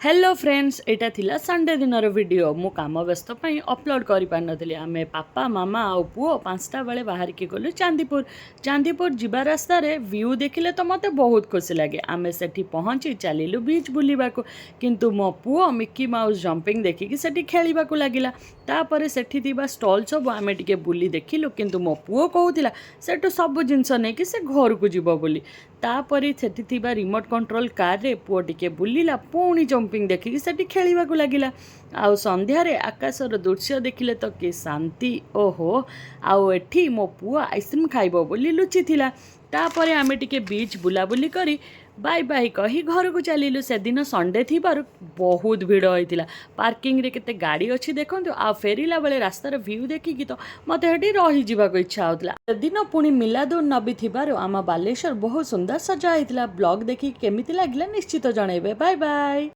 Hello friends, एटा थिला Sunday दिनर video मु काम व्यस्त अपलोड कर पार नथिली। आमे पापा मामा आ पुओ 5टा बेले बाहर के गलु चांदीपुर जीवा रास्ता रे व्यू देखिले तो मते बहुत खुशी लगे। आमे सेठी पहुँची चलिलु बीच बुलिबाको, किंतु मो पुओ मिकी माउस जंपिंग देखिकी सेठी खेलिबाको लागिला। तापरे सेठी थिबा स्टॉल सब आमे टिके बुली देखिलु, किंतु मो पुओ कहूतिला सेठु सब जिंस नहीं कि से घर को जीव बोली। तापरे सेठी थिबा रिमोट कंट्रोल कार रे पुओ टिके बुलिला, पुणी जंपिंग देखिकी सेठी खेलिबाको लागिला। आउ संध्यारे आकाशर दृश्य देखिले तो कि शांति, ओहो। आउ एठी मो पुओ आइसक्रीम खाइबो बोली लुचि थिला। तापरे आमे टिके बीच बुलाबुली करी बाय बाय कही घर को चलिलु। से दिन संडे थिबारु बहुत भिड़ होइतिला। पार्किंग रे केते गाड़ी अछि देखंतु। आ फेरिला बेले रास्तार व्यू देखिकी तो मते हेटी रही जिबाको इच्छा होतला। से दिन पुणी मिलादुन नबी थिबारु आमा बालेश्वर बहुत सुंदर सजा होइतिला। ब्लॉग देखि केमिति लागिला निश्चित जणैबे। Bye bye.